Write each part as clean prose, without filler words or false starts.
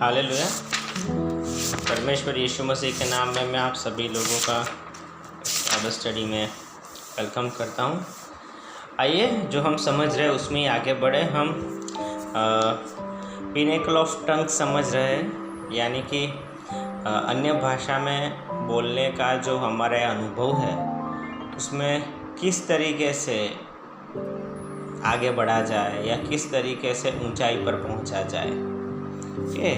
Hallelujah. परमेश्वर यीशु मसीह के नाम में मैं आप सभी लोगों का बाइबल स्टडी में वेलकम करता हूँ। आइए जो हम समझ रहे हैं उसमें ही आगे बढ़े। हम पिनेकल ऑफ टंग समझ रहे हैं, यानी कि अन्य भाषा में बोलने का जो हमारा अनुभव है उसमें किस तरीके से आगे बढ़ा जाए या किस तरीके से ऊंचाई पर पहुंचा जाए। ओके,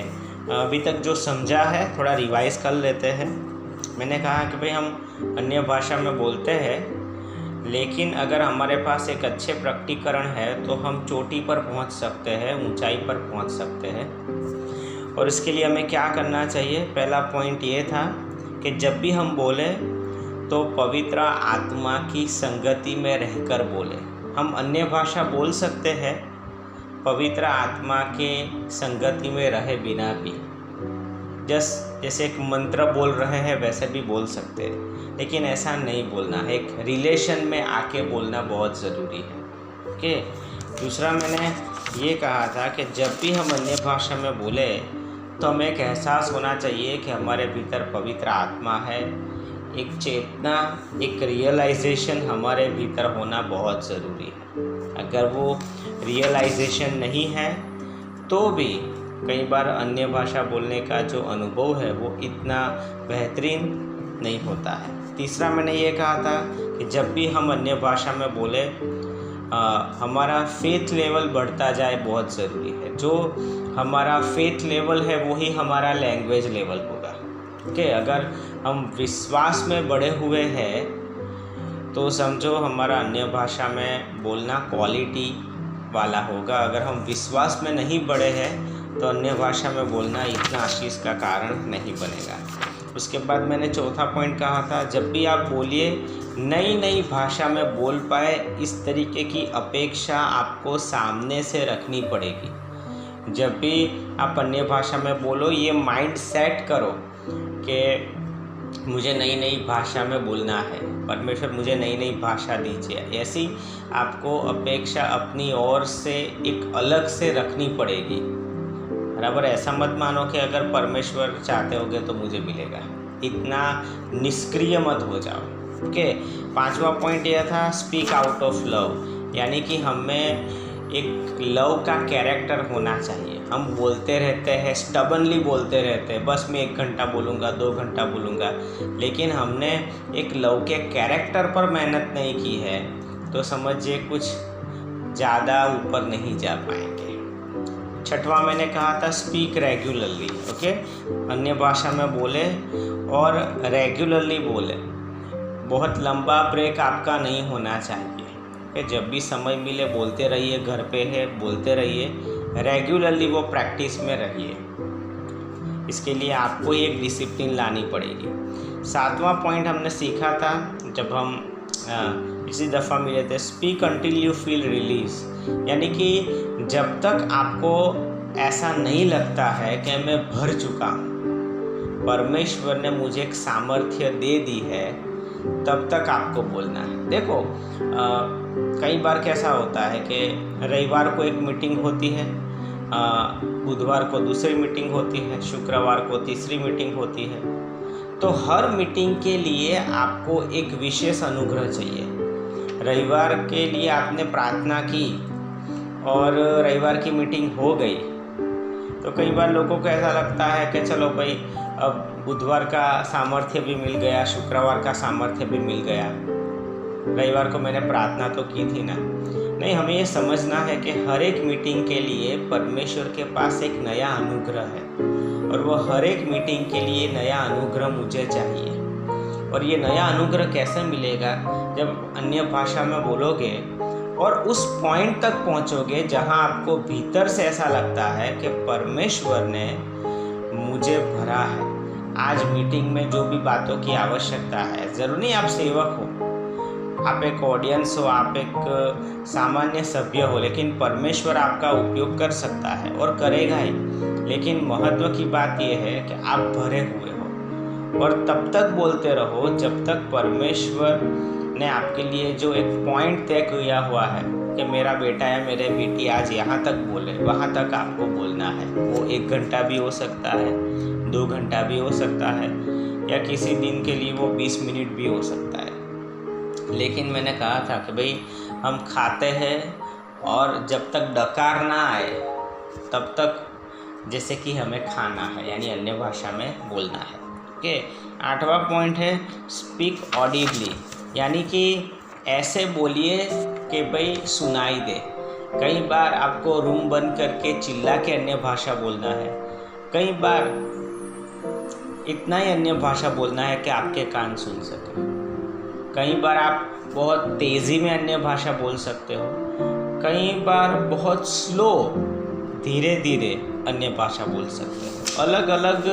अभी तक जो समझा है थोड़ा रिवाइज कर लेते हैं। मैंने कहा कि भाई हम अन्य भाषा में बोलते हैं, लेकिन अगर हमारे पास एक अच्छे प्रकटीकरण है तो हम चोटी पर पहुंच सकते हैं, ऊंचाई पर पहुंच सकते हैं। और इसके लिए हमें क्या करना चाहिए? पहला पॉइंट ये था कि जब भी हम बोले तो पवित्र आत्मा की संगति में रहकर बोले। हम अन्य भाषा बोल सकते हैं पवित्र आत्मा के संगति में रहे बिना भी। जैसे एक मंत्र बोल रहे हैं वैसे भी बोल सकते हैं, लेकिन ऐसा नहीं बोलना है। एक रिलेशन में आके बोलना बहुत ज़रूरी है। ओके, दूसरा मैंने ये कहा था कि जब भी हम अन्य भाषा में बोले तो हमें एक एहसास होना चाहिए कि हमारे भीतर पवित्र आत्मा है। एक चेतना, एक रियलाइजेशन हमारे भीतर होना बहुत ज़रूरी है। अगर वो रियलाइजेशन नहीं है तो भी कई बार अन्य भाषा बोलने का जो अनुभव है वो इतना बेहतरीन नहीं होता है। तीसरा मैंने ये कहा था कि जब भी हम अन्य भाषा में बोले हमारा फेथ लेवल बढ़ता जाए, बहुत ज़रूरी है। जो हमारा फेथ लेवल है वही हमारा लैंग्वेज लेवल होगा। ओके, अगर हम विश्वास में बढ़े हुए हैं तो समझो हमारा अन्य भाषा में बोलना क्वालिटी वाला होगा। अगर हम विश्वास में नहीं बढ़े हैं तो अन्य भाषा में बोलना इतना आशीष का कारण नहीं बनेगा। उसके बाद मैंने चौथा पॉइंट कहा था, जब भी आप बोलिए नई नई भाषा में बोल पाए, इस तरीके की अपेक्षा आपको सामने से रखनी पड़ेगी। जब भी आप अन्य भाषा में बोलो, ये माइंड सेट करो कि मुझे नई नई भाषा में बोलना है, परमेश्वर मुझे नई नई भाषा दीजिए। ऐसी आपको अपेक्षा अपनी ओर से एक अलग से रखनी पड़ेगी। बराबर, ऐसा मत मानो कि अगर परमेश्वर चाहते होगे तो मुझे मिलेगा। इतना निष्क्रिय मत हो जाओ। ओके, पांचवा पॉइंट यह था स्पीक आउट ऑफ लव, यानी कि हमें एक लव का कैरेक्टर होना चाहिए। हम बोलते रहते हैं, स्टबनली बोलते रहते हैं, बस मैं 1 घंटा बोलूँगा, 2 घंटा बोलूँगा, लेकिन हमने एक लव के कैरेक्टर पर मेहनत नहीं की है तो समझिए कुछ ज़्यादा ऊपर नहीं जा पाएंगे। छठवां मैंने कहा था स्पीक रेगुलरली। ओके, अन्य भाषा में बोले और रेगुलरली बोले। बहुत लंबा ब्रेक आपका नहीं होना चाहिए। जब भी समय मिले बोलते रहिए, घर पे है बोलते रहिए, रेगुलरली वो प्रैक्टिस में रहिए। इसके लिए आपको एक डिसिप्लिन लानी पड़ेगी। सातवां पॉइंट हमने सीखा था जब हम इसी दफ़ा मिले थे, speak until you feel release, यानी कि जब तक आपको ऐसा नहीं लगता है कि मैं भर चुका हूँ, परमेश्वर ने मुझे एक सामर्थ्य दे दी है, तब तक आपको बोलना है। देखो कई बार कैसा होता है कि रविवार को एक मीटिंग होती है, बुधवार को दूसरी मीटिंग होती है, शुक्रवार को तीसरी मीटिंग होती है। तो हर मीटिंग के लिए आपको एक विशेष अनुग्रह चाहिए। रविवार के लिए आपने प्रार्थना की और रविवार की मीटिंग हो गई तो कई बार लोगों को ऐसा लगता है कि चलो भाई अब बुधवार का सामर्थ्य भी मिल गया, शुक्रवार का सामर्थ्य भी मिल गया, रविवार को मैंने प्रार्थना तो की थी ना। नहीं, हमें ये समझना है कि हर एक मीटिंग के लिए परमेश्वर के पास एक नया अनुग्रह है और वो हर एक मीटिंग के लिए नया अनुग्रह मुझे चाहिए। और ये नया अनुग्रह कैसे मिलेगा? जब अन्य भाषा में बोलोगे और उस पॉइंट तक पहुंचोगे जहां आपको भीतर से ऐसा लगता है कि परमेश्वर ने मुझे भरा है। आज मीटिंग में जो भी बातों की आवश्यकता है, ज़रूरी नहीं आप सेवक हो, आप एक ऑडियंस हो, आप एक सामान्य सभ्य हो, लेकिन परमेश्वर आपका उपयोग कर सकता है और करेगा ही। लेकिन महत्व की बात यह है कि आप भरे हुए हो और तब तक बोलते रहो जब तक परमेश्वर ने आपके लिए जो एक पॉइंट तय किया हुआ है कि मेरा बेटा या मेरे बेटी आज यहाँ तक बोले, वहाँ तक आपको बोलना बोलना है। वो 1 घंटा भी हो सकता है, 2 घंटा भी हो सकता है, या किसी दिन के लिए वो 20 मिनट भी हो सकता है। लेकिन मैंने कहा था कि भाई हम खाते हैं और जब तक डकार ना आए तब तक जैसे कि हमें खाना है, यानी अन्य भाषा में बोलना है। ओके, 8वां पॉइंट है स्पीक ऑडिबली, यानी कि ऐसे बोलिए कि भाई सुनाई दे। कई बार आपको रूम बंद करके चिल्ला के अन्य भाषा बोलना है, कई बार इतना ही अन्य भाषा बोलना है कि आपके कान सुन सके। कई बार आप बहुत तेज़ी में अन्य भाषा बोल सकते हो, कई बार बहुत स्लो धीरे धीरे अन्य भाषा बोल सकते हो। अलग अलग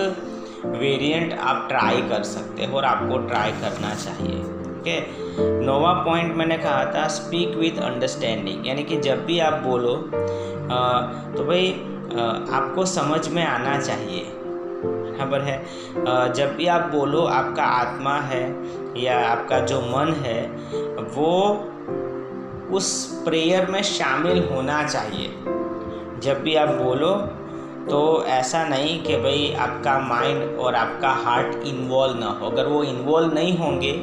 वेरिएंट आप ट्राई कर सकते हो और आपको ट्राई करना चाहिए। ओके, 9वां पॉइंट मैंने कहा था स्पीक विथ अंडरस्टैंडिंग, यानी कि जब भी आप बोलो तो भाई आपको समझ में आना चाहिए। बराबर है, जब भी आप बोलो आपका आत्मा है या आपका जो मन है वो उस प्रेयर में शामिल होना चाहिए। जब भी आप बोलो तो ऐसा नहीं कि भाई आपका माइंड और आपका हार्ट इन्वॉल्व ना हो। अगर वो इन्वॉल्व नहीं होंगे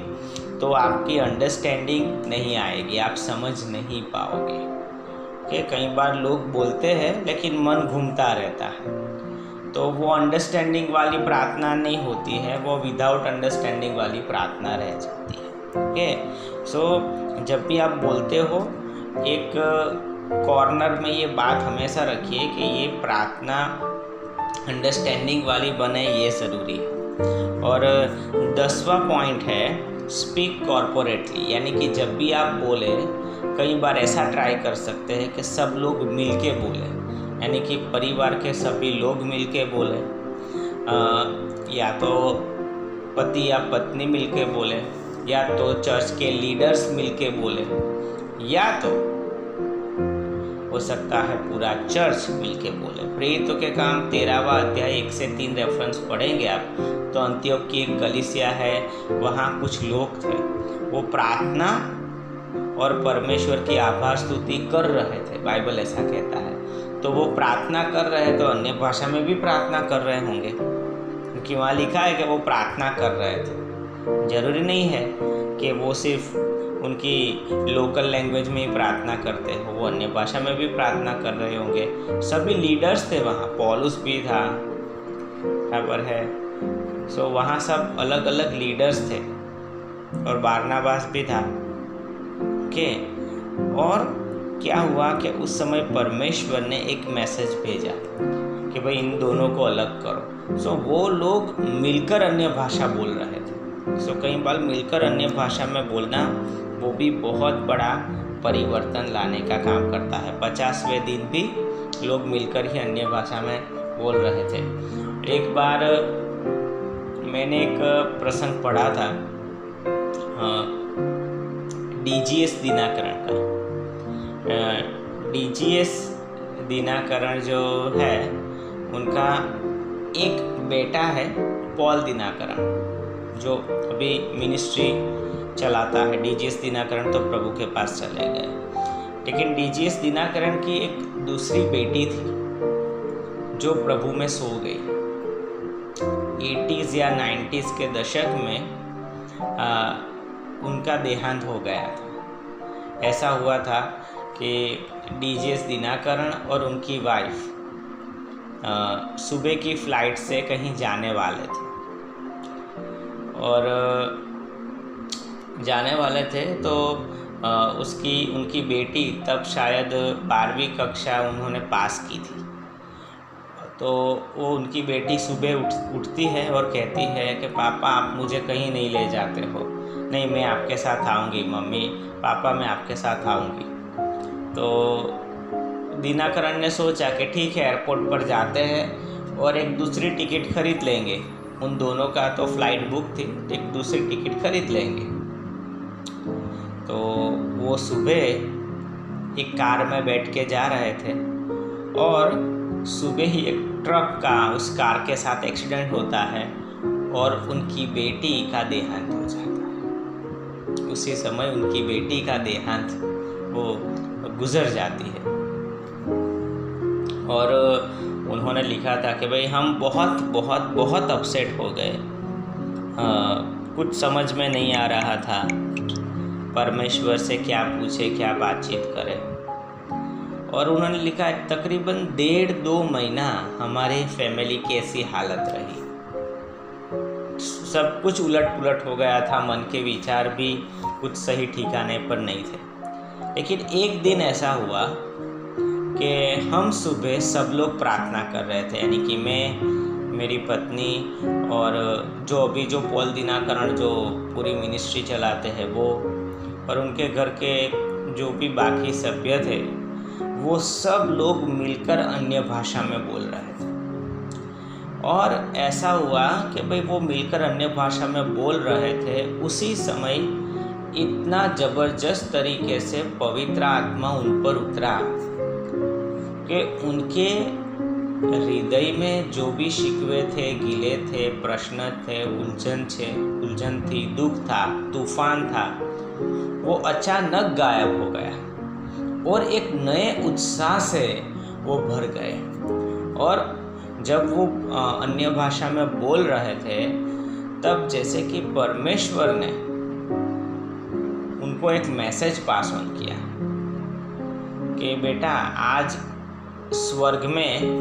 तो आपकी अंडरस्टैंडिंग नहीं आएगी, आप समझ नहीं पाओगे। कि कई बार लोग बोलते हैं लेकिन मन घूमता रहता है, तो वो अंडरस्टैंडिंग वाली प्रार्थना नहीं होती है, वो विदाउट अंडरस्टैंडिंग वाली प्रार्थना रह जाती है। ओके, सो जब भी आप बोलते हो एक कॉर्नर में ये बात हमेशा रखिए कि ये प्रार्थना अंडरस्टैंडिंग वाली बने, ये ज़रूरी है। और 10वां पॉइंट है स्पीक कॉर्पोरेटली, यानी कि जब भी आप बोले कई बार ऐसा ट्राई कर सकते हैं कि सब लोग मिल के बोले, यानी कि परिवार के सभी लोग मिल के बोले, या तो पति या पत्नी मिल के बोले, या तो चर्च के लीडर्स मिल के बोले, या तो हो सकता है पूरा चर्च मिल के बोले। प्रेरितों के काम 13वां अध्याय 1 से 3 रेफरेंस पढ़ेंगे आप, तो अंत्योक की एक कलीसिया है, वहाँ कुछ लोग थे, वो प्रार्थना और परमेश्वर की आभार स्तुति कर रहे थे, बाइबल ऐसा कहता है। तो वो प्रार्थना कर रहे तो अन्य भाषा में भी प्रार्थना कर रहे होंगे, क्योंकि वहाँ लिखा है कि वो प्रार्थना कर रहे थे। जरूरी नहीं है कि वो सिर्फ उनकी लोकल लैंग्वेज में ही प्रार्थना करते हो, वो अन्य भाषा में भी प्रार्थना कर रहे होंगे। सभी लीडर्स थे वहाँ, पौलुस भी था, बराबर है। सो वहाँ सब अलग अलग लीडर्स थे और बारनाबास भी था। ओके, और क्या हुआ कि उस समय परमेश्वर ने एक मैसेज भेजा कि भाई इन दोनों को अलग करो। सो वो लोग मिलकर अन्य भाषा बोल रहे थे। सो कई बार मिलकर अन्य भाषा में बोलना वो भी बहुत बड़ा परिवर्तन लाने का काम करता है। 50वें दिन भी लोग मिलकर ही अन्य भाषा में बोल रहे थे। एक बार मैंने एक प्रसंग पढ़ा था DGS दिनाकरण का। DGS दिनाकरण जो है उनका एक बेटा है पॉल दिनाकरण, जो अभी मिनिस्ट्री चलाता है। DGS दिनाकरण तो प्रभु के पास चले गए, लेकिन DGS दिनाकरण की एक दूसरी बेटी थी जो प्रभु में सो गई। 80s या 90s के दशक में उनका देहांत हो गया था। ऐसा हुआ था कि DGS दिनाकरण और उनकी वाइफ सुबह की फ़्लाइट से कहीं जाने वाले थे, और जाने वाले थे तो उनकी बेटी तब शायद 12वीं कक्षा उन्होंने पास की थी। तो वो उनकी बेटी सुबह उठती है और कहती है कि पापा आप मुझे कहीं नहीं ले जाते हो। नहीं, मैं आपके साथ आऊँगी मम्मी, पापा मैं आपके साथ आऊँगी। तो दिनाकरण ने सोचा कि ठीक है, एयरपोर्ट पर जाते हैं और एक दूसरी टिकट खरीद लेंगे। उन दोनों का तो फ़्लाइट बुक थी, एक दूसरी टिकट खरीद लेंगे। तो वो सुबह एक कार में बैठ के जा रहे थे और सुबह ही एक ट्रक का उस कार के साथ एक्सीडेंट होता है और उनकी बेटी का देहांत हो जाता है। उसी समय उनकी बेटी का देहांत वो गुजर जाती है। और उन्होंने लिखा था कि भाई हम बहुत बहुत बहुत अपसेट हो गए, कुछ समझ में नहीं आ रहा था, परमेश्वर से क्या पूछे, क्या बातचीत करें। और उन्होंने लिखा है तकरीबन 1.5-2 महीना हमारे फैमिली की ऐसी हालत रही, सब कुछ उलट पुलट हो गया था, मन के विचार भी कुछ सही ठिकाने पर नहीं थे। लेकिन एक दिन ऐसा हुआ कि हम सुबह सब लोग प्रार्थना कर रहे थे, यानी कि मैं, मेरी पत्नी और जो पॉल दिनाकरण जो पूरी मिनिस्ट्री चलाते हैं वो, और उनके घर के जो भी बाकी सभ्य थे, वो सब लोग मिलकर अन्य भाषा में बोल रहे थे। और ऐसा हुआ कि भाई वो मिलकर अन्य भाषा में बोल रहे थे, उसी समय इतना ज़बरदस्त तरीके से पवित्र आत्मा उन पर उतरा कि उनके हृदय में जो भी शिकवे थे, गिले थे, प्रश्न थे, उलझन थी, दुख था, तूफान था, वो अचानक गायब हो गया और एक नए उत्साह से वो भर गए। और जब वो अन्य भाषा में बोल रहे थे, तब जैसे कि परमेश्वर ने उनको एक मैसेज पास ऑन किया कि बेटा आज स्वर्ग में,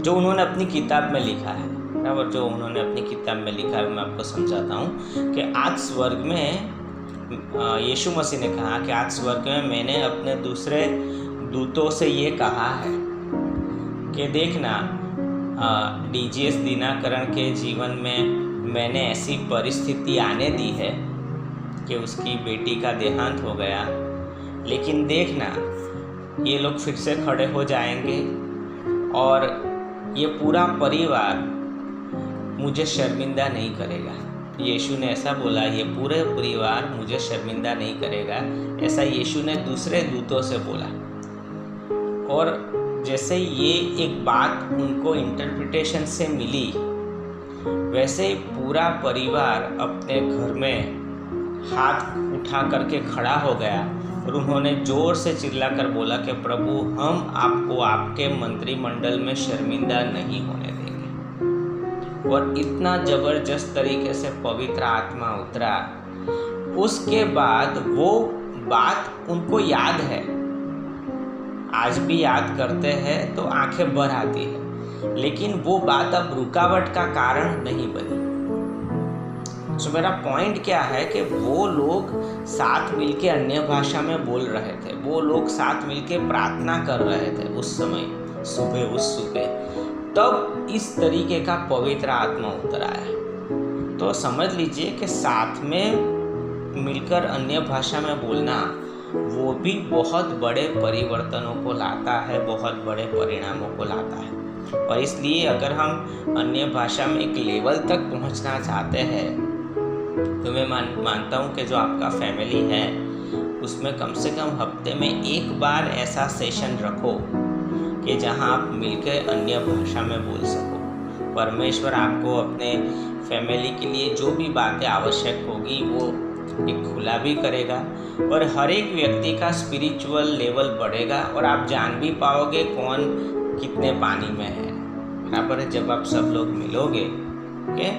जो उन्होंने अपनी किताब में लिखा है, बराबर, जो उन्होंने अपनी किताब में लिखा है मैं आपको समझाता हूँ कि आज स्वर्ग में यीशु मसीह ने कहा कि आज स्वर्ग में मैंने अपने दूसरे दूतों से ये कहा है कि देखना, डीजीएस दिनाकरण के जीवन में मैंने ऐसी परिस्थिति आने दी है कि उसकी बेटी का देहांत हो गया, लेकिन देखना ये लोग फिर से खड़े हो जाएंगे और ये पूरा परिवार मुझे शर्मिंदा नहीं करेगा। यीशु ने ऐसा बोला, ये पूरे परिवार मुझे शर्मिंदा नहीं करेगा, ऐसा यीशु ने दूसरे दूतों से बोला। और जैसे ये एक बात उनको इंटरप्रिटेशन से मिली, वैसे ही पूरा परिवार अपने घर में हाथ उठा करके खड़ा हो गया और उन्होंने ज़ोर से चिल्ला कर बोला कि प्रभु, हम आपको आपके मंत्रिमंडल में शर्मिंदा नहीं होने देंगे। और इतना ज़बरदस्त तरीके से पवित्र आत्मा उतरा। उसके बाद वो बात उनको याद है, आज भी याद करते हैं तो आंखें भर आती है, लेकिन वो बात अब रुकावट का कारण नहीं बनी। सो मेरा पॉइंट क्या है कि वो लोग साथ मिलके अन्य भाषा में बोल रहे थे, वो लोग साथ मिलके प्रार्थना कर रहे थे उस समय, उस सुबह तब इस तरीके का पवित्र आत्मा उतर आया। तो समझ लीजिए कि साथ में मिलकर अन्य भाषा में बोलना वो भी बहुत बड़े परिवर्तनों को लाता है, बहुत बड़े परिणामों को लाता है। और इसलिए अगर हम अन्य भाषा में एक लेवल तक पहुंचना चाहते हैं, तो मैं मानता हूँ कि जो आपका फैमिली है उसमें कम से कम हफ्ते में एक बार ऐसा सेशन रखो कि जहाँ आप मिलकर अन्य भाषा में बोल सको। परमेश्वर आपको अपने फैमिली के लिए जो भी बातें आवश्यक होगी वो एक खुला भी करेगा, और हर एक व्यक्ति का स्पिरिचुअल लेवल बढ़ेगा और आप जान भी पाओगे कौन कितने पानी में है, बराबर है, जब आप सब लोग मिलोगे। ओके,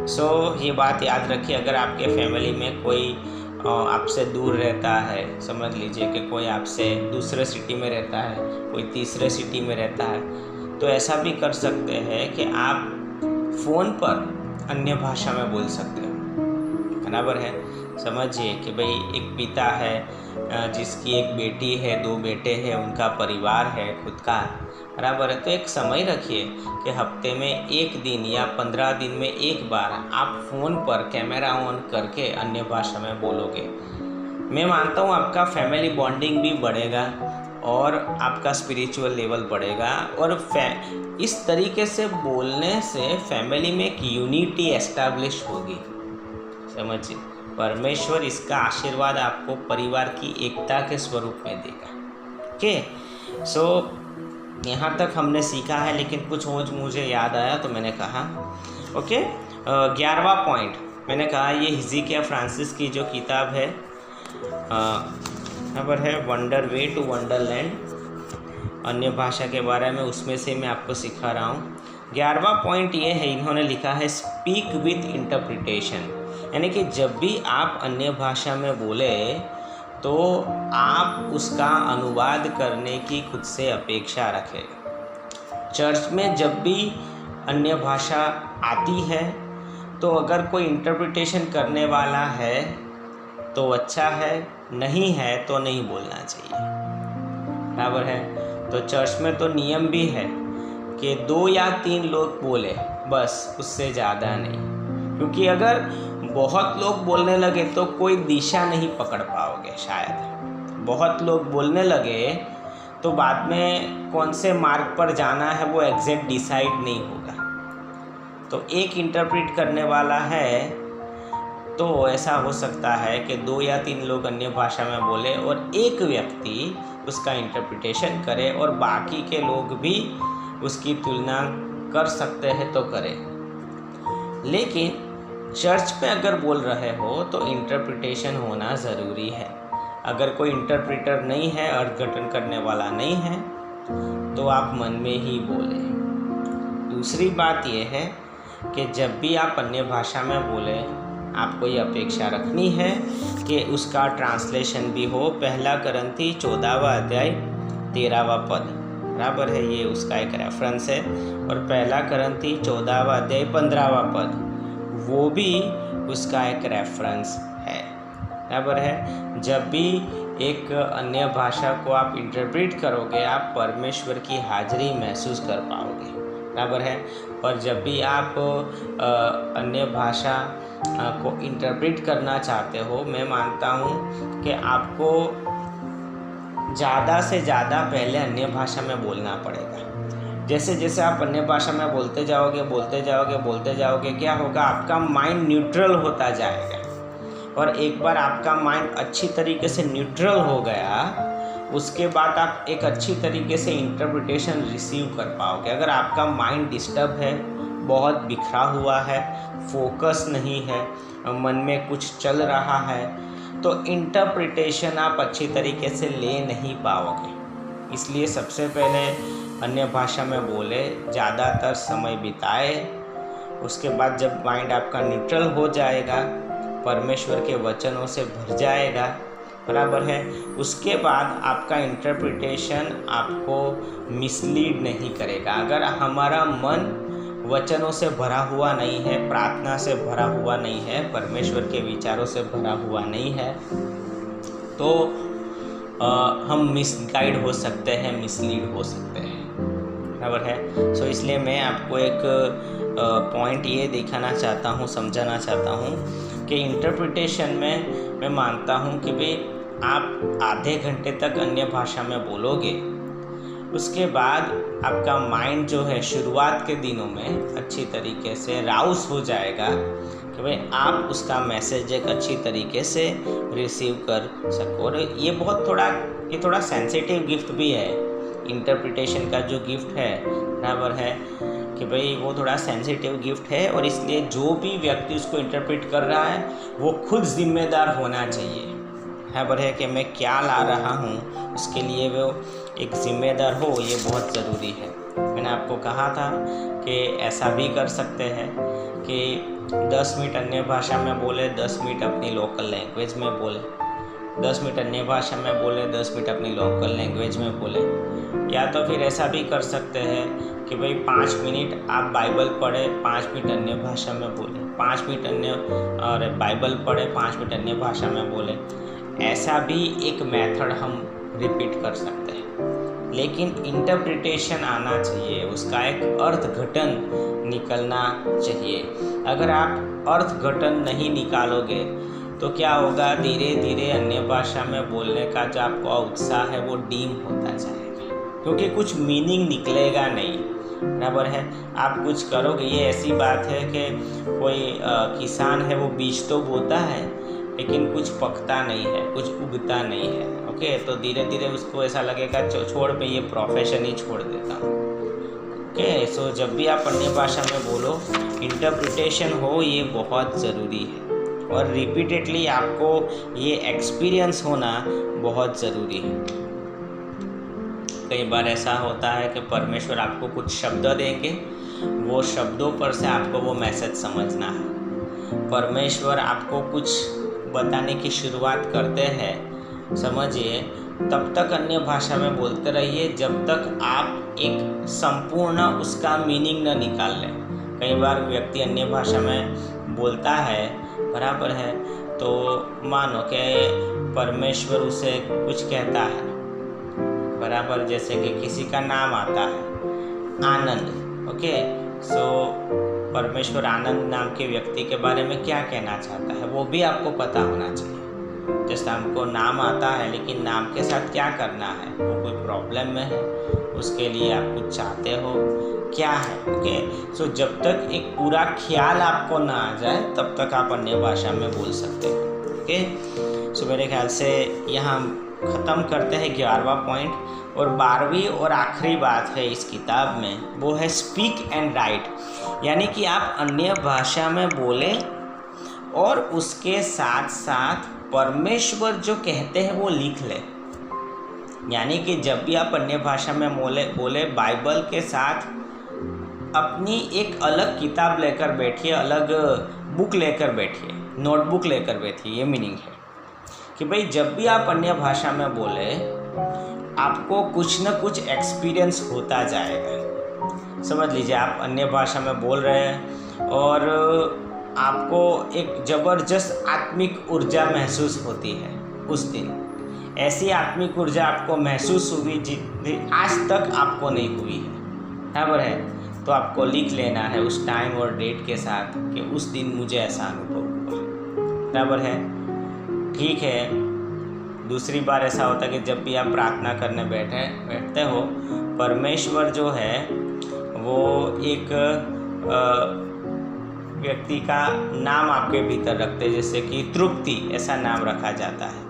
सो ये बात याद रखिए, अगर आपके फैमिली में कोई आपसे दूर रहता है, समझ लीजिए कि कोई आपसे दूसरे सिटी में रहता है, कोई तीसरे सिटी में रहता है, तो ऐसा भी कर सकते हैं कि आप फ़ोन पर अन्य भाषा में बोल सकते हो, बराबर है। समझिए कि भाई एक पिता है जिसकी एक बेटी है, 2 बेटे हैं, उनका परिवार है खुद का, बराबर है। तो एक समय रखिए कि हफ्ते में 1 दिन या 15 दिन में एक बार आप फ़ोन पर कैमरा ऑन करके अन्य भाषा में बोलोगे। मैं मानता हूँ आपका फैमिली बॉन्डिंग भी बढ़ेगा और आपका स्पिरिचुअल लेवल बढ़ेगा, और इस तरीके से बोलने से फैमिली में एक यूनिटी एस्टैब्लिश होगी। समझिए, परमेश्वर इसका आशीर्वाद आपको परिवार की एकता के स्वरूप में देगा। ओके, सो यहाँ तक हमने सीखा है, लेकिन कुछ और मुझे याद आया तो मैंने कहा। ओके, 11वां पॉइंट मैंने कहा, ये हिज़किय्याह फ्रांसिस की जो किताब है, खबर है वंडर वे टू वंडरलैंड, अन्य भाषा के बारे में, उसमें से मैं आपको सिखा रहा हूँ। 11वां पॉइंट ये है, इन्होंने लिखा है स्पीक विथ इंटरप्रिटेशन, यानी कि जब भी आप अन्य भाषा में बोले तो आप उसका अनुवाद करने की खुद से अपेक्षा रखें। चर्च में जब भी अन्य भाषा आती है तो अगर कोई इंटरप्रिटेशन करने वाला है तो अच्छा है, नहीं है तो नहीं बोलना चाहिए, बराबर है। तो चर्च में तो नियम भी है कि 2 या 3 लोग बोले, बस, उससे ज़्यादा नहीं, क्योंकि अगर बहुत लोग बोलने लगे तो कोई दिशा नहीं पकड़ पाओगे। शायद बहुत लोग बोलने लगे तो बाद में कौन से मार्ग पर जाना है वो एग्जैक्ट डिसाइड नहीं होगा। तो एक इंटरप्रेट करने वाला है तो ऐसा हो सकता है कि 2 या 3 लोग अन्य भाषा में बोले और एक व्यक्ति उसका इंटरप्रिटेशन करे और बाकी के लोग भी उसकी तुलना कर सकते हैं तो करें। लेकिन चर्च में अगर बोल रहे हो तो इंटरप्रिटेशन होना ज़रूरी है। अगर कोई इंटरप्रेटर नहीं है, अर्थघटन करने वाला नहीं है, तो आप मन में ही बोले। दूसरी बात यह है कि जब भी आप अन्य भाषा में बोले, आपको ये अपेक्षा रखनी है कि उसका ट्रांसलेशन भी हो। 1 करंथी 14वां अध्याय 13वां पद, बराबर है, ये उसका एक रेफरेंस है। और 1 करंथी 14वां अध्याय 15वां पद, वो भी उसका एक रेफरेंस है, बराबर है। जब भी एक अन्य भाषा को आप इंटरप्रेट करोगे, आप परमेश्वर की हाजिरी महसूस कर पाओगे, बराबर है। और जब भी आप अन्य भाषा को इंटरप्रेट करना चाहते हो, मैं मानता हूँ कि आपको ज़्यादा से ज़्यादा पहले अन्य भाषा में बोलना पड़ेगा। जैसे जैसे आप अन्य भाषा में बोलते जाओगे, क्या होगा, आपका माइंड न्यूट्रल होता जाएगा। और एक बार आपका माइंड अच्छी तरीके से न्यूट्रल हो गया, उसके बाद आप एक अच्छी तरीके से इंटरप्रिटेशन रिसीव कर पाओगे। अगर आपका माइंड डिस्टर्ब है, बहुत बिखरा हुआ है, फोकस नहीं है, मन में कुछ चल रहा है, तो इंटरप्रिटेशन आप अच्छी तरीके से ले नहीं पाओगे। इसलिए सबसे पहले अन्य भाषा में बोले, ज़्यादातर समय बिताए। उसके बाद जब माइंड आपका न्यूट्रल हो जाएगा, परमेश्वर के वचनों से भर जाएगा, बराबर है, उसके बाद आपका इंटरप्रिटेशन आपको मिसलीड नहीं करेगा। अगर हमारा मन वचनों से भरा हुआ नहीं है, प्रार्थना से भरा हुआ नहीं है, परमेश्वर के विचारों से भरा हुआ नहीं है, तो हम मिसगाइड हो सकते हैं, मिसलीड हो सकते हैं, बराबर है। सो इसलिए मैं आपको एक पॉइंट ये दिखाना चाहता हूँ, समझाना चाहता हूँ कि इंटरप्रिटेशन में मैं मानता हूँ कि भाई आप आधे घंटे तक अन्य भाषा में बोलोगे, उसके बाद आपका माइंड जो है शुरुआत के दिनों में अच्छी तरीके से राउस हो जाएगा कि भाई आप उसका मैसेज एक अच्छी तरीके से रिसीव कर सको। और ये थोड़ा सेंसिटिव गिफ्ट भी है। इंटरप्रिटेशन का जो गिफ्ट है, बराबर है, कि भाई वो थोड़ा सेंसिटिव गिफ्ट है, और इसलिए जो भी व्यक्ति उसको इंटरप्रेट कर रहा है वो खुद जिम्मेदार होना चाहिए, बराबर है, कि मैं क्या ला रहा हूँ उसके लिए वो एक जिम्मेदार हो, ये बहुत ज़रूरी है। मैंने आपको कहा था कि ऐसा भी कर सकते हैं कि 10 मिनट अन्य भाषा में बोले, 10 मिनट अपनी लोकल लैंग्वेज में बोले, 10 मिनट अन्य भाषा में बोले, 10 मिनट अपनी लोकल लैंग्वेज में बोले। या तो फिर ऐसा भी कर सकते हैं कि भाई 5 मिनट आप बाइबल पढ़े, 5 मिनट अन्य भाषा में बोले, 5 मिनट अन्य और बाइबल पढ़े, 5 मिनट अन्य भाषा में बोले। ऐसा भी एक मेथड हम रिपीट कर सकते हैं। लेकिन इंटरप्रिटेशन आना चाहिए, उसका एक अर्थघटन निकलना चाहिए। अगर आप अर्थघटन नहीं निकालोगे तो क्या होगा, धीरे धीरे अन्य भाषा में बोलने का जो आपका उत्साह है वो डीम होता जाएगा, क्योंकि कुछ मीनिंग निकलेगा नहीं, बराबर है। आप कुछ करोगे, ये ऐसी बात है कि कोई किसान है, वो बीज तो बोता है लेकिन कुछ पकता नहीं है, कुछ उगता नहीं है, ओके। तो धीरे धीरे उसको ऐसा लगेगा छोड़ मैं ये प्रोफेशन ही छोड़ देता हूँ, ओके। सो जब भी आप अन्य भाषा में बोलो, इंटरप्रिटेशन हो, ये बहुत ज़रूरी है, और रिपीटेडली आपको ये एक्सपीरियंस होना बहुत ज़रूरी है। कई बार ऐसा होता है कि परमेश्वर आपको कुछ शब्द देंगे, वो शब्दों पर से आपको वो मैसेज समझना है। परमेश्वर आपको कुछ बताने की शुरुआत करते हैं, समझिए, तब तक अन्य भाषा में बोलते रहिए जब तक आप एक संपूर्ण उसका मीनिंग न निकाल लें। कई बार व्यक्ति अन्य भाषा में बोलता है, बराबर है, तो मानो कि परमेश्वर उसे कुछ कहता है, बराबर, जैसे कि किसी का नाम आता है आनंद, ओके, सो परमेश्वर आनंद नाम के व्यक्ति के बारे में क्या कहना चाहता है वो भी आपको पता होना चाहिए। जैसे हमको नाम आता है लेकिन नाम के साथ क्या करना है, वो कोई प्रॉब्लम में है, उसके लिए आप कुछ चाहते हो, क्या है, ओके। सो जब तक एक पूरा ख्याल आपको ना आ जाए तब तक आप अन्य भाषा में बोल सकते हो, ओके। सो मेरे ख्याल से यहाँ ख़त्म करते हैं 11वां पॉइंट। और 12वीं और आखिरी बात है इस किताब में, वो है स्पीक एंड राइट, यानी कि आप अन्य भाषा में बोले और उसके साथ साथ परमेश्वर जो कहते हैं वो लिख ले। यानी कि जब भी आप अन्य भाषा में बोले बाइबल के साथ अपनी एक अलग किताब लेकर बैठिए, अलग बुक लेकर बैठिए, नोटबुक लेकर बैठिए। ये मीनिंग है कि भाई जब भी आप अन्य भाषा में बोले आपको कुछ न कुछ एक्सपीरियंस होता जाएगा। समझ लीजिए आप अन्य भाषा में बोल रहे हैं और आपको एक ज़बरदस्त आत्मिक ऊर्जा महसूस होती है उस दिन। ऐसी आत्मिक ऊर्जा आपको महसूस हुई जितनी आज तक आपको नहीं हुई है, बराबर है। तो आपको लिख लेना है उस टाइम और डेट के साथ कि उस दिन मुझे ऐसा अनुभव हुआ, बराबर है, ठीक है। दूसरी बार ऐसा होता है कि जब भी आप प्रार्थना करने बैठते हो, परमेश्वर जो है वो एक व्यक्ति का नाम आपके भीतर रखते हैं, जैसे कि तृप्ति ऐसा नाम रखा जाता है,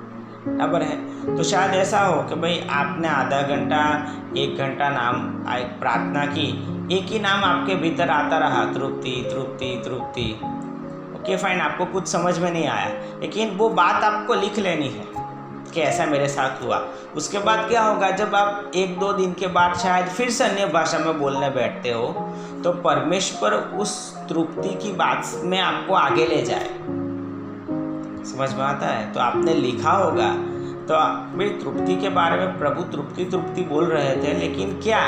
बराबर है। तो शायद ऐसा हो कि भाई आपने आधा घंटा 1 घंटा नाम प्रार्थना की, एक ही नाम आपके भीतर आता रहा, तृप्ति तृप्ति तृप्ति, ओके फाइन, आपको कुछ समझ में नहीं आया, लेकिन वो बात आपको लिख लेनी है कि ऐसा मेरे साथ हुआ। उसके बाद क्या होगा, जब आप 1-2 दिन के बाद शायद फिर से अन्य भाषा में बोलने बैठते हो तो परमेश्वर उस तृप्ति की बात में आपको आगे ले जाए। समझ में आता है? तो आपने लिखा होगा, तो भाई तृप्ति के बारे में प्रभु तृप्ति तृप्ति बोल रहे थे, लेकिन क्या?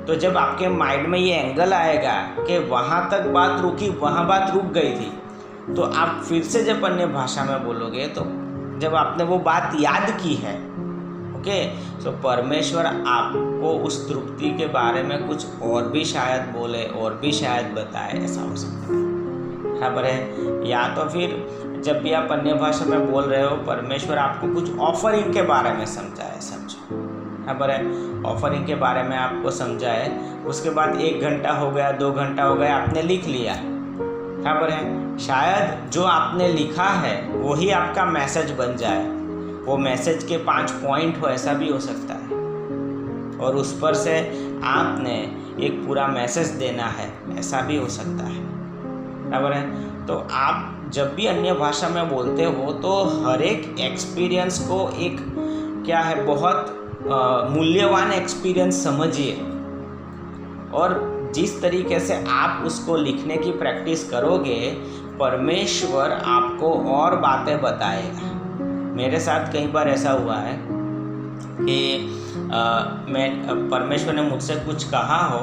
तो जब आपके माइंड में ये एंगल आएगा कि वहाँ तक बात रुकी, वहाँ बात रुक गई थी, तो आप फिर से जब अन्य भाषा में बोलोगे तो जब आपने वो बात याद की है, ओके, तो परमेश्वर आपको उस तृप्ति के बारे में कुछ और भी शायद बोले और भी शायद बताए, ऐसा हो सकता है, बराबर है। या तो फिर जब भी आप अन्य भाषा में बोल रहे हो, परमेश्वर आपको कुछ ऑफरिंग के बारे में समझाए, समझो, बराबर है, ऑफरिंग के बारे में आपको समझाए। उसके बाद 1 घंटा हो गया, 2 घंटा हो गया, आपने लिख लिया, बराबर है। शायद जो आपने लिखा है वही आपका मैसेज बन जाए, वो मैसेज के 5 पॉइंट हो, ऐसा भी हो सकता है, और उस पर से आपने एक पूरा मैसेज देना है, ऐसा भी हो सकता है, बराबर है। तो आप जब भी अन्य भाषा में बोलते हो तो हर एक एक्सपीरियंस को एक क्या है, बहुत मूल्यवान एक्सपीरियंस समझिए, और जिस तरीके से आप उसको लिखने की प्रैक्टिस करोगे, परमेश्वर आपको और बातें बताएगा। मेरे साथ कई बार ऐसा हुआ है कि परमेश्वर ने मुझसे कुछ कहा हो,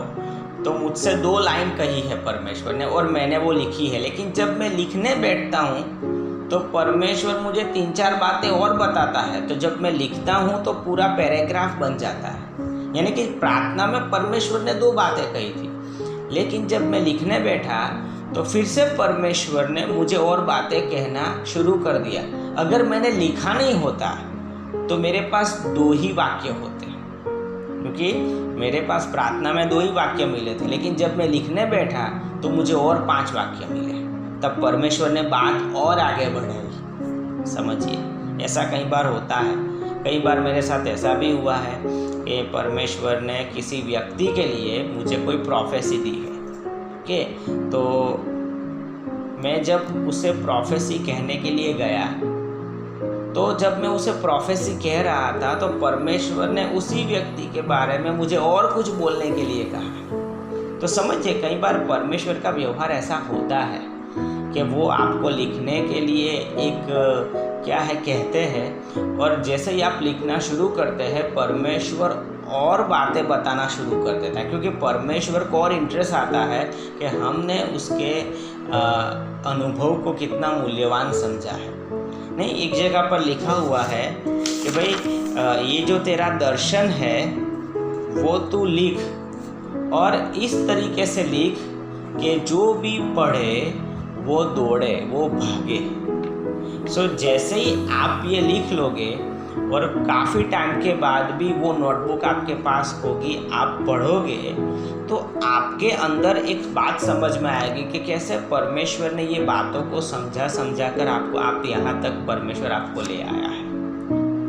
तो मुझसे 2 लाइन कही है परमेश्वर ने और मैंने वो लिखी है, लेकिन जब मैं लिखने बैठता हूँ तो परमेश्वर मुझे 3-4 बातें और बताता है। तो जब मैं लिखता हूँ तो पूरा पैराग्राफ बन जाता है। यानी कि प्रार्थना में परमेश्वर ने 2 बातें कही थी, लेकिन जब मैं लिखने बैठा तो फिर से परमेश्वर ने मुझे और बातें कहना शुरू कर दिया। अगर मैंने लिखा नहीं होता तो मेरे पास 2 ही वाक्य होते, क्योंकि मेरे पास प्रार्थना में 2 ही वाक्य मिले थे, लेकिन जब मैं लिखने बैठा तो मुझे और 5 वाक्य मिले। तब परमेश्वर ने बात और आगे बढ़ाई, समझिए, ऐसा कई बार होता है। कई बार मेरे साथ ऐसा भी हुआ है कि परमेश्वर ने किसी व्यक्ति के लिए मुझे कोई प्रोफेसी दी है, ओके, तो मैं जब उसे प्रोफेसी कहने के लिए गया तो जब मैं उसे प्रोफेसी कह रहा था तो परमेश्वर ने उसी व्यक्ति के बारे में मुझे और कुछ बोलने के लिए कहा। तो समझिए, कई बार परमेश्वर का व्यवहार ऐसा होता है कि वो आपको लिखने के लिए एक क्या है कहते हैं, और जैसे ही आप लिखना शुरू करते हैं परमेश्वर और बातें बताना शुरू कर देता है, क्योंकि परमेश्वर को और इंटरेस्ट आता है कि हमने उसके अनुभव को कितना मूल्यवान समझा है। नहीं, एक जगह पर लिखा हुआ है कि भाई ये जो तेरा दर्शन है वो तू लिख, और इस तरीके से लिख कि जो भी पढ़े वो दौड़े, वो भागे। सो जैसे ही आप ये लिख लोगे और काफ़ी टाइम के बाद भी वो नोटबुक आपके पास होगी, आप पढ़ोगे, तो आपके अंदर एक बात समझ में आएगी कि कैसे परमेश्वर ने ये बातों को समझा कर आप यहाँ तक परमेश्वर आपको ले आया है।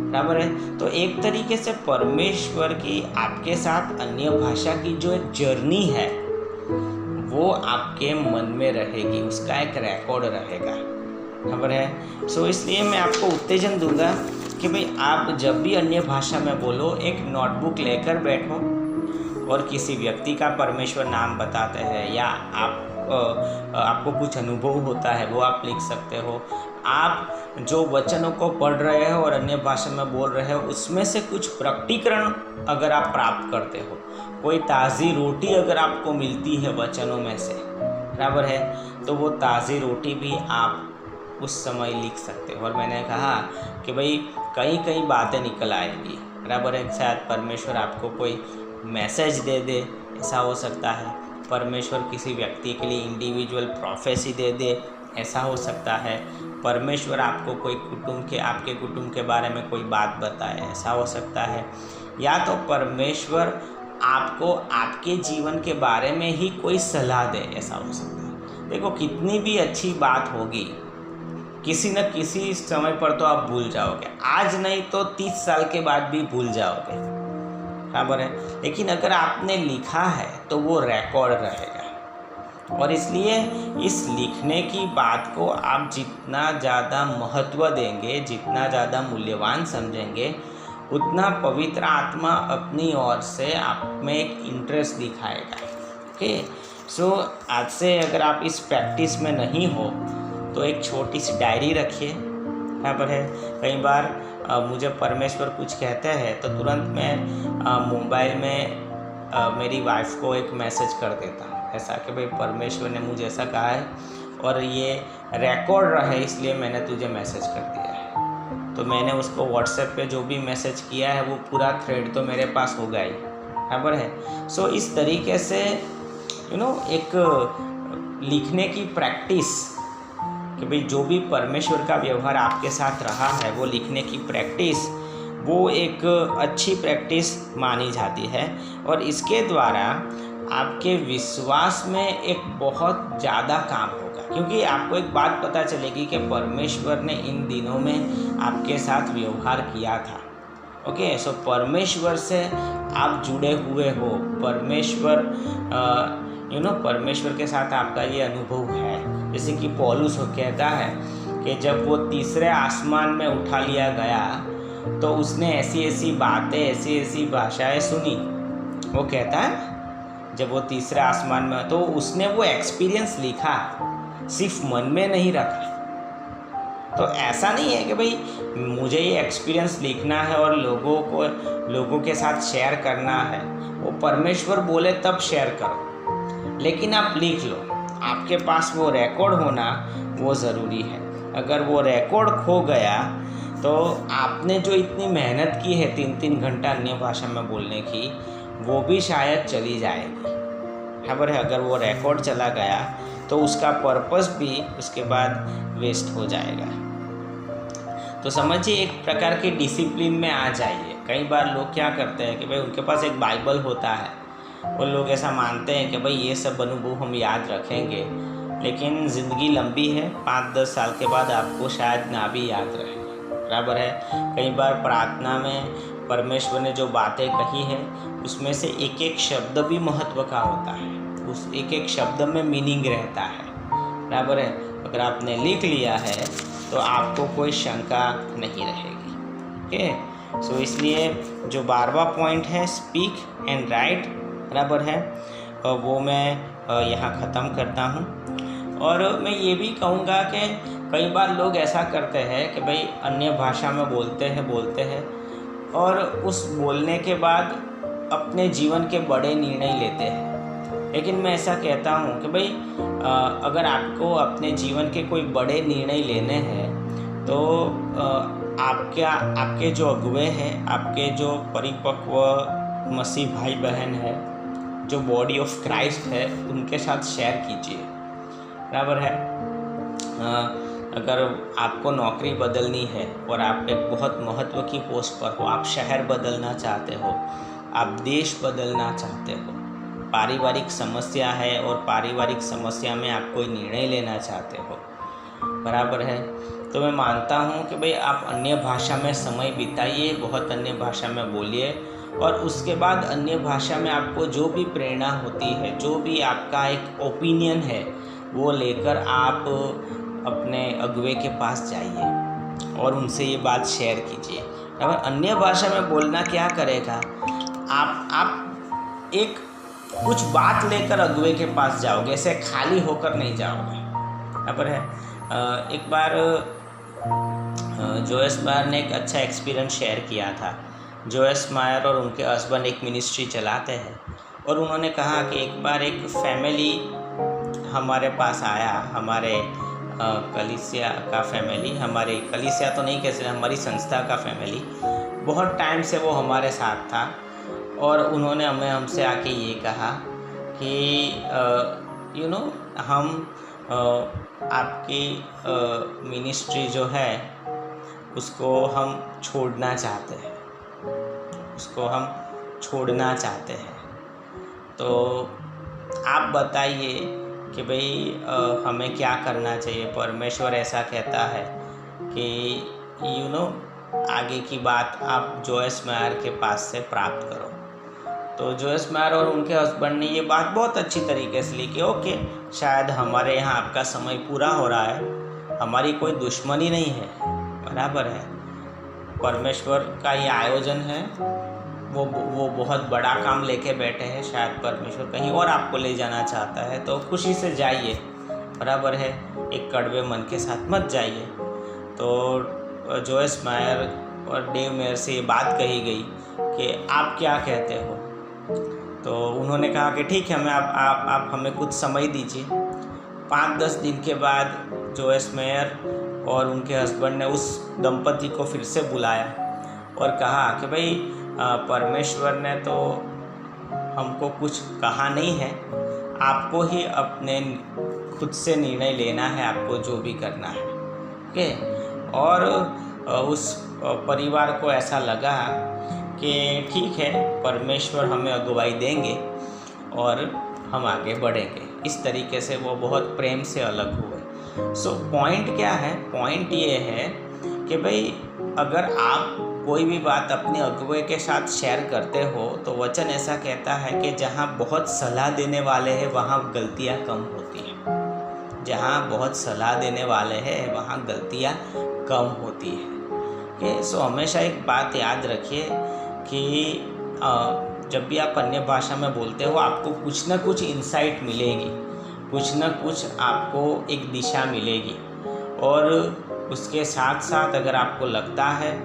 बराबर है। तो एक तरीके से परमेश्वर की आपके साथ अन्य भाषा की जो एक जर्नी है वो आपके मन में रहेगी, उसका एक रिकॉर्ड रहेगा। बराबर है। सो इसलिए मैं आपको उत्तेजन दूंगा कि भाई आप जब भी अन्य भाषा में बोलो, एक नोटबुक लेकर बैठो और किसी व्यक्ति का परमेश्वर नाम बताते हैं, या आपको कुछ अनुभव होता है वो आप लिख सकते हो। आप जो वचनों को पढ़ रहे हो और अन्य भाषा में बोल रहे हो, उसमें से कुछ प्रकटीकरण अगर आप प्राप्त करते हो, कोई ताज़ी रोटी अगर आपको मिलती है वचनों में से, बराबर है, तो वो ताज़ी रोटी भी आप उस समय लिख सकते हो। और मैंने कहा कि भाई कई बातें निकल आएगी, बराबर है। शायद परमेश्वर आपको कोई मैसेज दे दे, ऐसा हो सकता है। परमेश्वर किसी व्यक्ति के लिए इंडिविजुअल प्रोफेसी दे दे, ऐसा हो सकता है। परमेश्वर आपको आपके कुटुंब के बारे में कोई बात बताए, ऐसा हो सकता है। या तो परमेश्वर आपको आपके जीवन के बारे में ही कोई सलाह दे, ऐसा हो सकता है। देखो, कितनी भी अच्छी बात होगी, किसी न किसी समय पर तो आप भूल जाओगे, आज नहीं तो 30 साल के बाद भी भूल जाओगे, बराबर है। लेकिन अगर आपने लिखा है तो वो रिकॉर्ड रहेगा। और इसलिए इस लिखने की बात को आप जितना ज़्यादा महत्व देंगे, जितना ज़्यादा मूल्यवान समझेंगे, उतना पवित्र आत्मा अपनी ओर से आप में एक इंटरेस्ट दिखाएगा। ओके, सो आज से अगर आप इस प्रैक्टिस में नहीं हो तो एक छोटी सी डायरी रखिए, बराबर है। कई बार मुझे परमेश्वर कुछ कहते हैं तो तुरंत मैं मोबाइल में मेरी वाइफ को एक मैसेज कर देता हूँ, ऐसा कि भाई परमेश्वर ने मुझे ऐसा कहा है और ये रिकॉर्ड रहे, इसलिए मैंने तुझे मैसेज कर दिया है। तो मैंने उसको व्हाट्सएप पे जो भी मैसेज किया है वो पूरा थ्रेड तो मेरे पास होगा ही, बराबर है। सो इस तरीके से एक लिखने की प्रैक्टिस, कि भाई जो भी परमेश्वर का व्यवहार आपके साथ रहा है वो लिखने की प्रैक्टिस, वो एक अच्छी प्रैक्टिस मानी जाती है। और इसके द्वारा आपके विश्वास में एक बहुत ज़्यादा काम होगा, क्योंकि आपको एक बात पता चलेगी कि परमेश्वर ने इन दिनों में आपके साथ व्यवहार किया था। ओके, सो परमेश्वर से आप जुड़े हुए हो, परमेश्वर परमेश्वर के साथ आपका ये अनुभव है। जैसे कि पौलुस कहता है कि जब वो तीसरे आसमान में उठा लिया गया तो उसने ऐसी ऐसी बातें, ऐसी ऐसी भाषाएं सुनी। वो कहता है जब वो तीसरे आसमान में, तो उसने वो एक्सपीरियंस लिखा, सिर्फ मन में नहीं रखा। तो ऐसा नहीं है कि भाई मुझे ये एक्सपीरियंस लिखना है और लोगों के साथ शेयर करना है। वो परमेश्वर बोले तब शेयर करो, लेकिन आप लिख लो। आपके पास वो रिकॉर्ड होना वो ज़रूरी है। अगर वो रिकॉर्ड खो गया तो आपने जो इतनी मेहनत की है 3-3 घंटा अन्य भाषा में बोलने की, वो भी शायद चली जाएगी। खबर है, अगर वो रिकॉर्ड चला गया तो उसका पर्पस भी उसके बाद वेस्ट हो जाएगा। तो समझिए, एक प्रकार के डिसिप्लिन में आ जाइए। कई बार लोग क्या करते हैं कि भाई उनके पास एक बाइबल होता है, वो लोग ऐसा मानते हैं कि भाई ये सब अनुभव हम याद रखेंगे, लेकिन ज़िंदगी लंबी है, 5-10 साल के बाद आपको शायद ना भी याद रहे, बराबर है। कई बार प्रार्थना में परमेश्वर ने जो बातें कही है उसमें से एक एक शब्द भी महत्व का होता है, उस एक एक शब्द में मीनिंग रहता है, बराबर है। अगर आपने लिख लिया है तो आपको कोई शंका नहीं रहेगी। ओके, सो इसलिए जो 12वां पॉइंट है स्पीक एंड राइट, बराबर है, वो मैं यहाँ ख़त्म करता हूँ। और मैं ये भी कहूँगा कि कई बार लोग ऐसा करते हैं कि भाई अन्य भाषा में बोलते हैं और उस बोलने के बाद अपने जीवन के बड़े निर्णय लेते हैं। लेकिन मैं ऐसा कहता हूँ कि भाई अगर आपको अपने जीवन के कोई बड़े निर्णय लेने हैं तो आपके जो अगुवे हैं, आपके जो परिपक्व मसीह भाई बहन है, जो बॉडी ऑफ क्राइस्ट है, उनके साथ शेयर कीजिए, बराबर है। अगर आपको नौकरी बदलनी है और आप एक बहुत महत्व की पोस्ट पर हो, आप शहर बदलना चाहते हो, आप देश बदलना चाहते हो, पारिवारिक समस्या है और पारिवारिक समस्या में आप कोई निर्णय लेना चाहते हो, बराबर है, तो मैं मानता हूँ कि भाई आप अन्य भाषा में समय बिताइए, बहुत अन्य भाषा में बोलिए, और उसके बाद अन्य भाषा में आपको जो भी प्रेरणा होती है, जो भी आपका एक ओपिनियन है, वो लेकर आप अपने अगुवे के पास जाइए और उनसे ये बात शेयर कीजिए। अगर अन्य भाषा में बोलना क्या करेगा, आप एक कुछ बात लेकर अगुवे के पास जाओगे, ऐसे खाली होकर नहीं जाओगे, बराबर है। एक बार जोयस मायर ने एक अच्छा एक्सपीरियंस शेयर किया था। जोयस मायर और उनके हस्बैंड एक मिनिस्ट्री चलाते हैं और उन्होंने कहा कि एक बार एक फैमिली हमारे पास आया, हमारे कलीसिया का फैमिली, हमारे कलीसिया तो नहीं कह सकते, हमारी संस्था का फैमिली, बहुत टाइम से वो हमारे साथ था और उन्होंने हमसे आके ये कहा कि हम आपकी मिनिस्ट्री जो है उसको हम छोड़ना चाहते हैं, तो आप बताइए कि भाई हमें क्या करना चाहिए। परमेश्वर ऐसा कहता है कि आगे की बात आप जोयस मायर के पास से प्राप्त करो। तो जोयस मायर और उनके हस्बैंड ने ये बात बहुत अच्छी तरीके से ली कि ओके, शायद हमारे यहाँ आपका समय पूरा हो रहा है, हमारी कोई दुश्मनी नहीं है, बराबर है, परमेश्वर का ये आयोजन है, वो बहुत बड़ा काम लेके बैठे हैं, शायद परमेश्वर कहीं और आपको ले जाना चाहता है, तो खुशी से जाइए, बराबर है, एक कड़वे मन के साथ मत जाइए। तो जोयस मायर और डेव मेयर से ये बात कही गई कि आप क्या कहते हो। तो उन्होंने कहा कि ठीक है, आप हमें कुछ समय दीजिए। 5-10 दिन के बाद जोयस मेयर और उनके हस्बैंड ने उस दंपति को फिर से बुलाया और कहा कि भाई परमेश्वर ने तो हमको कुछ कहा नहीं है, आपको ही अपने खुद से निर्णय लेना है, आपको जो भी करना है, ओके। और उस परिवार को ऐसा लगा कि ठीक है, परमेश्वर हमें अगुवाई देंगे और हम आगे बढ़ेंगे। इस तरीके से वो बहुत प्रेम से अलग हुए। सो पॉइंट क्या है? पॉइंट ये है कि भाई अगर आप कोई भी बात अपने अगुवे के साथ शेयर करते हो तो वचन ऐसा कहता है कि जहाँ बहुत सलाह देने वाले हैं वहाँ गलतियाँ कम होती हैं। जहाँ बहुत सलाह देने वाले हैं वहाँ गलतियाँ कम होती है। सो हमेशा एक बात याद रखिए कि जब भी आप अन्य भाषा में बोलते हो आपको कुछ ना कुछ इंसाइट मिलेगी, कुछ ना कुछ आपको एक दिशा मिलेगी। और उसके साथ साथ अगर आपको लगता है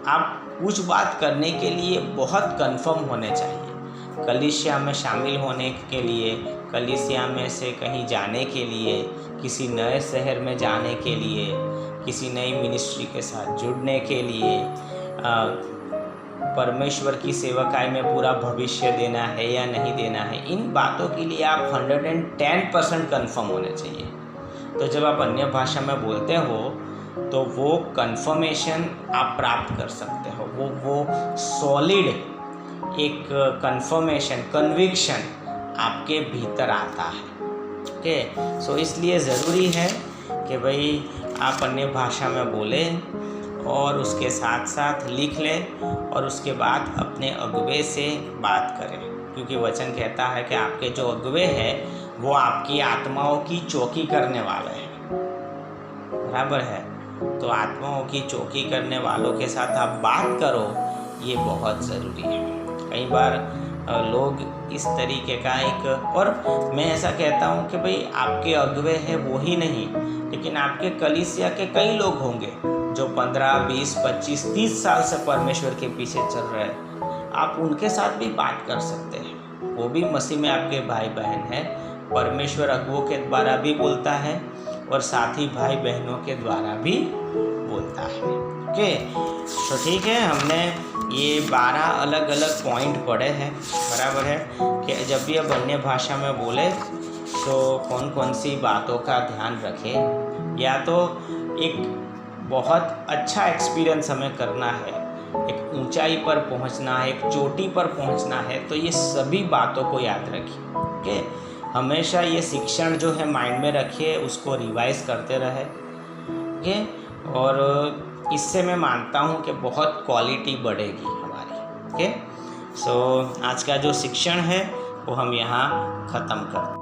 आप कुछ बात करने के लिए बहुत कंफर्म होने चाहिए, कलीसिया में शामिल होने के लिए, कलीसिया में से कहीं जाने के लिए, किसी नए शहर में जाने के लिए, किसी नई मिनिस्ट्री के साथ जुड़ने के लिए, परमेश्वर की सेवकाई में पूरा भविष्य देना है या नहीं देना है, इन बातों के लिए आप 110% कन्फर्म होने चाहिए। तो जब आप अन्य भाषा में बोलते हो तो वो कन्फर्मेशन आप प्राप्त कर सकते हो, वो सॉलिड एक कन्फर्मेशन, कन्विक्शन आपके भीतर आता है। ओके, सो इसलिए ज़रूरी है कि भाई आप अन्य भाषा में बोलें और उसके साथ साथ लिख लें और उसके बाद अपने अगुवे से बात करें, क्योंकि वचन कहता है कि आपके जो अगुवे हैं वो आपकी आत्माओं की चौकी करने वाले हैं, बराबर है। तो आत्माओं की चौकी करने वालों के साथ आप बात करो, ये बहुत ज़रूरी है। कई बार लोग इस तरीके का और मैं ऐसा कहता हूँ कि भाई आपके अगुवे हैं वो ही नहीं, लेकिन आपके कलीसिया के कई लोग होंगे जो 15, 20, 25, 30 साल से परमेश्वर के पीछे चल रहे हैं। आप उनके साथ भी बात कर सकते हैं, वो भी मसीह में आपके भाई बहन हैं। परमेश्वर अगुवों के द्वारा भी बोलता है और साथी भाई बहनों के द्वारा भी बोलता है। ओके, तो ठीक है, हमने ये 12 अलग अलग पॉइंट पढ़े हैं, बराबर है, कि जब भी अब अन्य भाषा में बोले तो कौन कौन सी बातों का ध्यान रखें। या तो एक बहुत अच्छा एक्सपीरियंस हमें करना है, एक ऊंचाई पर पहुंचना है, एक चोटी पर पहुंचना है, तो ये सभी बातों को याद रखिए। ओके, हमेशा ये शिक्षण जो है माइंड में रखिए, उसको रिवाइज करते रहे। ओके, और इससे मैं मानता हूँ कि बहुत क्वालिटी बढ़ेगी हमारी। ओके, सो आज का जो शिक्षण है वो हम यहाँ ख़त्म करते हैं।